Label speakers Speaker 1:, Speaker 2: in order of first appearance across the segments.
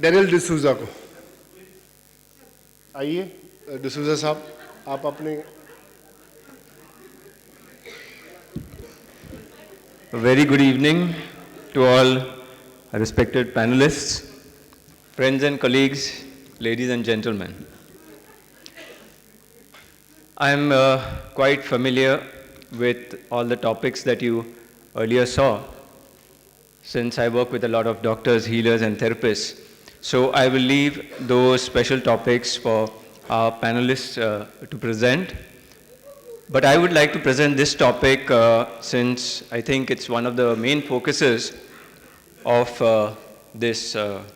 Speaker 1: Daryl D'Souza को आइए डिसूजा साहब आप अपने
Speaker 2: A very good evening to all respected panelists, friends and colleagues, ladies and gentlemen. I'm quite familiar with all the topics that you earlier saw, since I work with a lot of doctors, healers and therapists. So I will leave those special topics for our panelists to present. But I would like to present this topic since I think it's one of the main focuses of this Health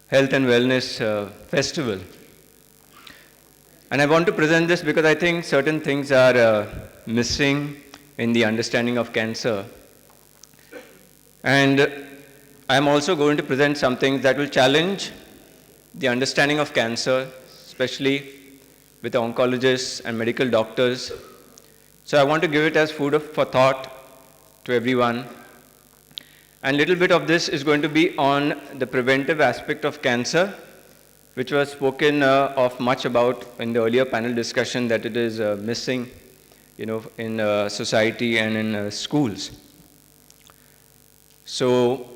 Speaker 2: and Wellness Festival. And I want to present this because I think certain things are missing in the understanding of cancer. And I'm also going to present something that will challenge the understanding of cancer, especially with oncologists and medical doctors. So I want to give it as food for thought to everyone. And a little bit of this is going to be on the preventive aspect of cancer, which was spoken of much about in the earlier panel discussion, that it is missing, in society and in schools. So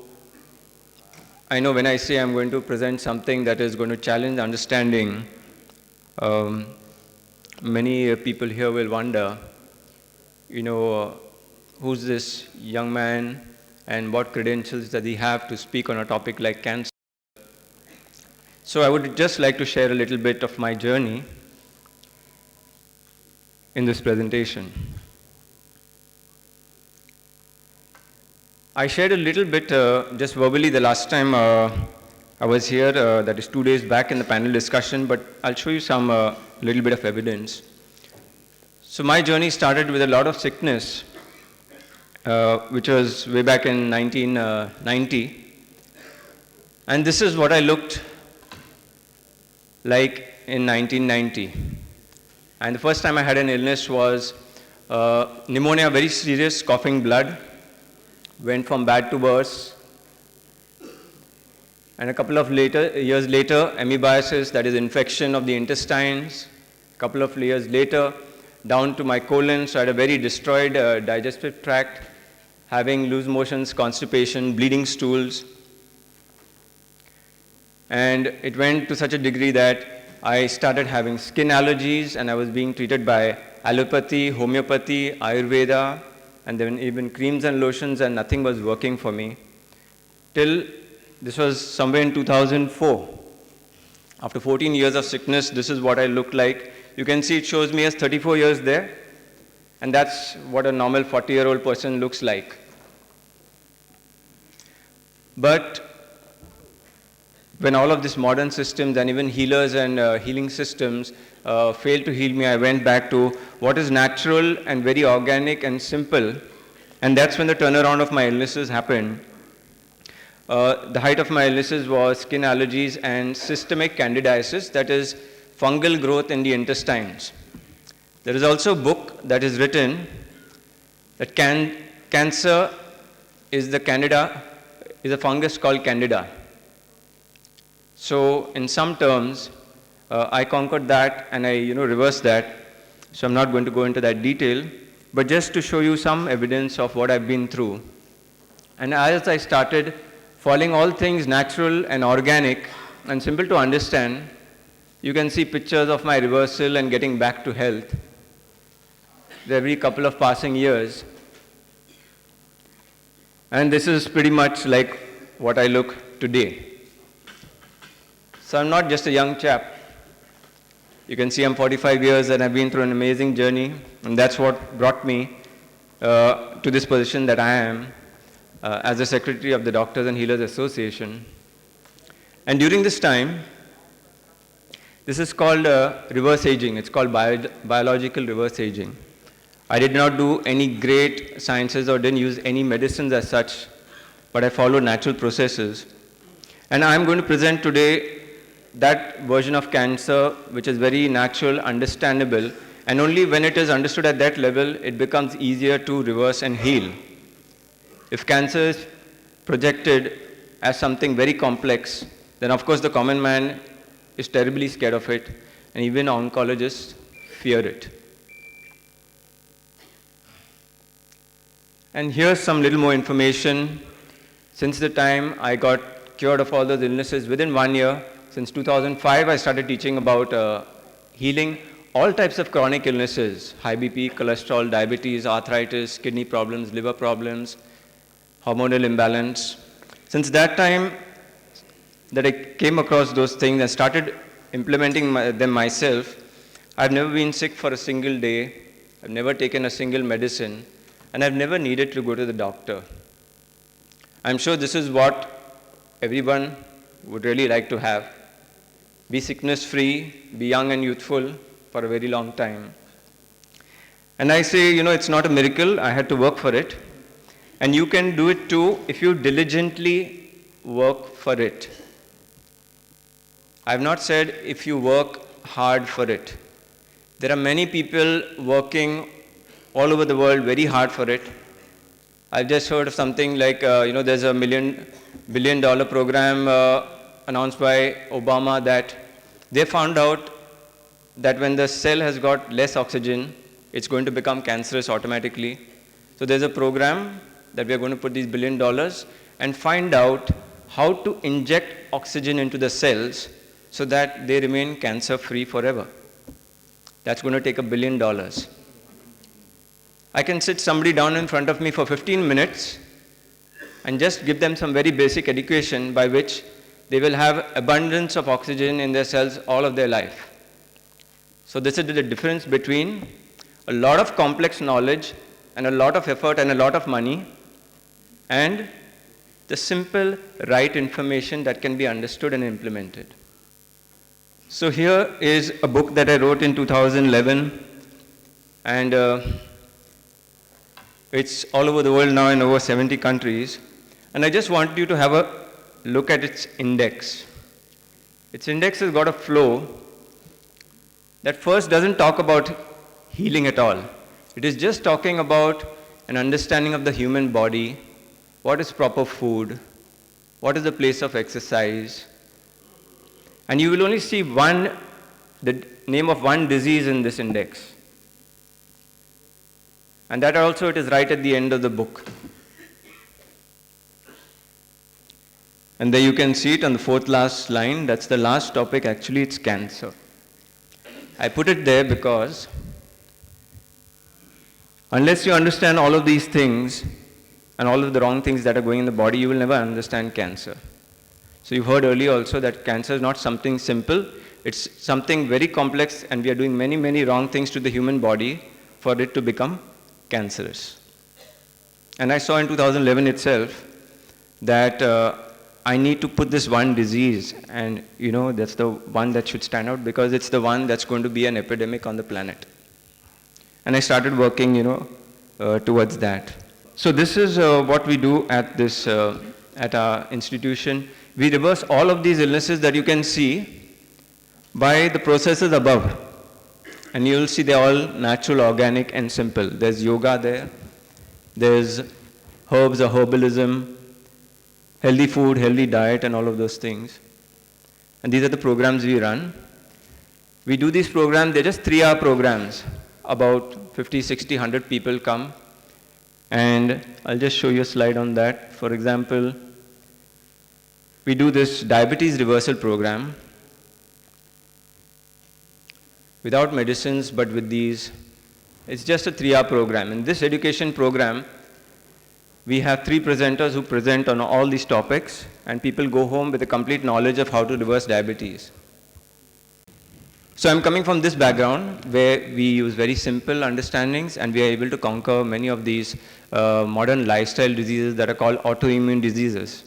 Speaker 2: I know when I say I'm going to present something that is going to challenge understanding, many people here will wonder, who's this young man and what credentials does he have to speak on a topic like cancer. So I would just like to share a little bit of my journey in this presentation. I shared a little bit just verbally the last time I was here, that is 2 days back in the panel discussion, but I'll show you some little bit of evidence. So my journey started with a lot of sickness, which was way back in 1990. And this is what I looked like in 1990. And the first time I had an illness was pneumonia, very serious, coughing blood, went from bad to worse. And a couple of years later, amoebiasis, that is infection of the intestines. A couple of years later, down to my colon, so I had a very destroyed digestive tract, having loose motions, constipation, bleeding stools. And it went to such a degree that I started having skin allergies, and I was being treated by allopathy, homeopathy, Ayurveda, and then even creams and lotions, and nothing was working for me. Till this was somewhere in 2004. After 14 years of sickness, this is what I looked like. You can see it shows me as 34 years there, and that's what a normal 40-year-old person looks like. But when all of these modern systems and even healers and healing systems failed to heal me, I went back to what is natural and very organic and simple, and that's when the turnaround of my illnesses happened. The height of my illnesses was skin allergies and systemic candidiasis, that is fungal growth in the intestines. There is also a book that is written that cancer is the Candida, is a fungus called Candida. So in some terms, I conquered that and I reversed that. So I'm not going to go into that detail, but just to show you some evidence of what I've been through. And as I started following all things natural and organic and simple to understand, you can see pictures of my reversal and getting back to health every couple of passing years. And this is pretty much like what I look today. So I'm not just a young chap. You can see I'm 45 years and I've been through an amazing journey, and that's what brought me to this position that I am as the Secretary of the Doctors and Healers Association. And during this time, this is called reverse aging. It's called biological reverse aging. I did not do any great sciences or didn't use any medicines as such, but I followed natural processes. And I'm going to present today that version of cancer which is very natural, understandable, and only when it is understood at that level, it becomes easier to reverse and heal. If cancer is projected as something very complex, then of course the common man is terribly scared of it, and even oncologists fear it. And here's some little more information. Since the time I got cured of all those illnesses, within 1 year, since 2005, I started teaching about healing all types of chronic illnesses: high BP, cholesterol, diabetes, arthritis, kidney problems, liver problems, hormonal imbalance. Since that time that I came across those things and started implementing them myself, I've never been sick for a single day. I've never taken a single medicine, and I've never needed to go to the doctor. I'm sure this is what everyone would really like to have. Be sickness-free, be young and youthful for a very long time. And I say, it's not a miracle. I had to work for it. And you can do it too if you diligently work for it. I've not said if you work hard for it. There are many people working all over the world very hard for it. I've just heard of something like, there's a $1 billion program announced by Obama that they found out that when the cell has got less oxygen, it's going to become cancerous automatically. So there's a program that we're going to put these $1 billion and find out how to inject oxygen into the cells so that they remain cancer-free forever. That's going to take $1 billion. I can sit somebody down in front of me for 15 minutes and just give them some very basic education by which they will have abundance of oxygen in their cells all of their life. So this is the difference between a lot of complex knowledge and a lot of effort and a lot of money and the simple right information that can be understood and implemented. So here is a book that I wrote in 2011, and it's all over the world now in over 70 countries. And I just want you to have a look at its index. Its index has got a flow that first doesn't talk about healing at all. It is just talking about an understanding of the human body, what is proper food, what is the place of exercise. And you will only see the name of one disease in this index. And that also it is right at the end of the book. And there you can see it on the fourth last line. That's the last topic. Actually, it's cancer. I put it there because unless you understand all of these things and all of the wrong things that are going in the body, you will never understand cancer. So you've heard earlier also that cancer is not something simple. It's something very complex, and we are doing many, many wrong things to the human body for it to become cancerous. And I saw in 2011 itself that I need to put this one disease, and that's the one that should stand out because it's the one that's going to be an epidemic on the planet. And I started working, towards that. So this is what we do at this, at our institution. We reverse all of these illnesses that you can see by the processes above. And you'll see they're all natural, organic, and simple. There's yoga there. There's herbs or herbalism, healthy food, healthy diet, and all of those things. And these are the programs we run. We do these programs, they're just 3-hour programs. About 50, 60, 100 people come. And I'll just show you a slide on that. For example, we do this diabetes reversal program without medicines, but with these. It's just a 3-hour program. In this education program, we have 3 presenters who present on all these topics, and people go home with a complete knowledge of how to reverse diabetes. So I'm coming from this background where we use very simple understandings, and we are able to conquer many of these modern lifestyle diseases that are called autoimmune diseases.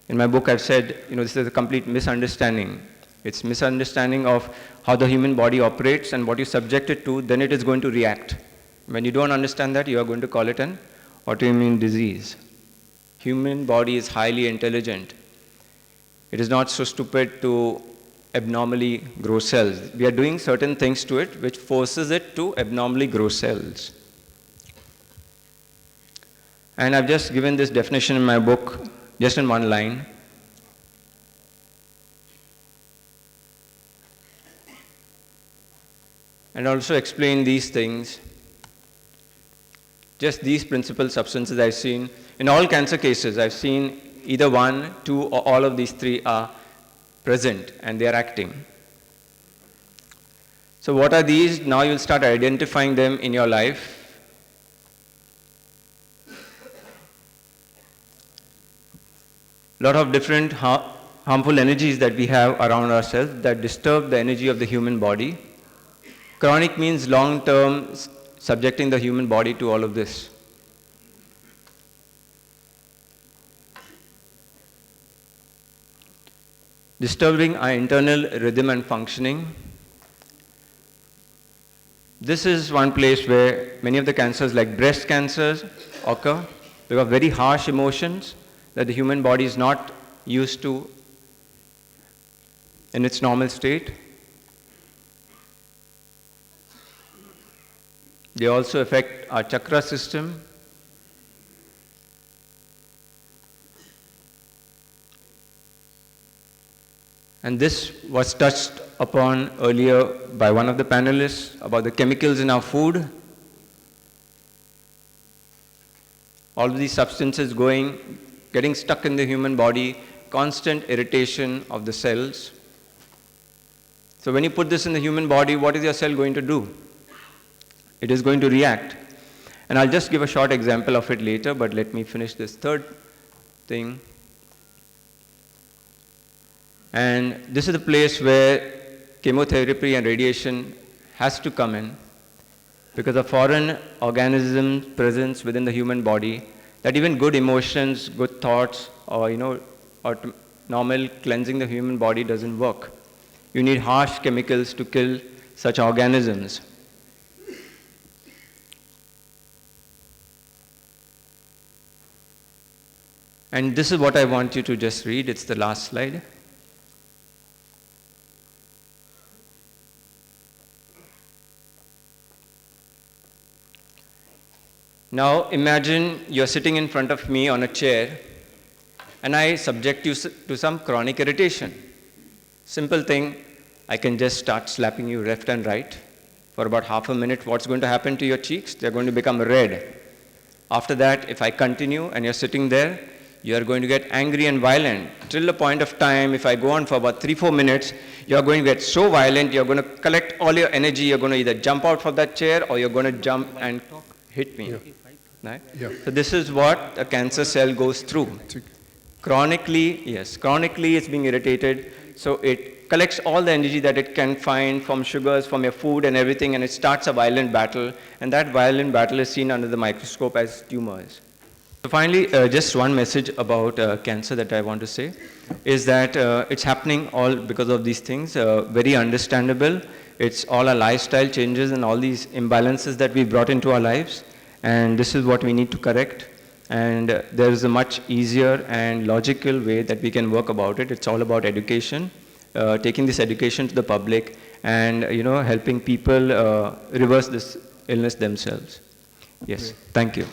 Speaker 2: In my book I've said, this is a complete misunderstanding. It's misunderstanding of how the human body operates, and what you subject it to, then it is going to react. When you don't understand that, you are going to call it an autoimmune disease. Human body is highly intelligent. It is not so stupid to abnormally grow cells. We are doing certain things to it which forces it to abnormally grow cells. And I've just given this definition in my book, just in one line. and also explain these things. Just these principal substances I've seen. In all cancer cases, I've seen either one, two, or all of these three are present and they are acting. So what are these? Now you'll start identifying them in your life. A lot of different harmful energies that we have around ourselves that disturb the energy of the human body. Chronic means long-term subjecting the human body to all of this. Disturbing our internal rhythm and functioning. This is one place where many of the cancers like breast cancers occur. They have very harsh emotions that the human body is not used to in its normal state. They also affect our chakra system. And this was touched upon earlier by one of the panelists about the chemicals in our food. All of these substances getting stuck in the human body, constant irritation of the cells. So when you put this in the human body, what is your cell going to do? It is going to react. And I'll just give a short example of it later, but let me finish this third thing. And this is the place where chemotherapy and radiation has to come in, because of foreign organisms' presence within the human body, that even good emotions, good thoughts, or normal cleansing the human body doesn't work. You need harsh chemicals to kill such organisms. And this is what I want you to just read. It's the last slide. Now imagine you're sitting in front of me on a chair and I subject you to some chronic irritation. Simple thing, I can just start slapping you left and right for about half a minute. What's going to happen to your cheeks? They're going to become red. After that, if I continue and you're sitting there, you are going to get angry and violent. Till the point of time, if I go on for about 3-4 minutes, you're going to get so violent, you're going to collect all your energy, you're going to either jump out from that chair or you're going to jump and hit me.
Speaker 1: Yeah.
Speaker 2: Right?
Speaker 1: Yeah.
Speaker 2: So this is what a cancer cell goes through. Chronically it's being irritated, so it collects all the energy that it can find from sugars, from your food and everything, and it starts a violent battle, and that violent battle is seen under the microscope as tumors. So finally, just one message about cancer that I want to say is that it's happening all because of these things, very understandable. It's all our lifestyle changes and all these imbalances that we brought into our lives. And this is what we need to correct. And there is a much easier and logical way that we can work about it. It's all about education, taking this education to the public and helping people reverse this illness themselves. Yes, thank you.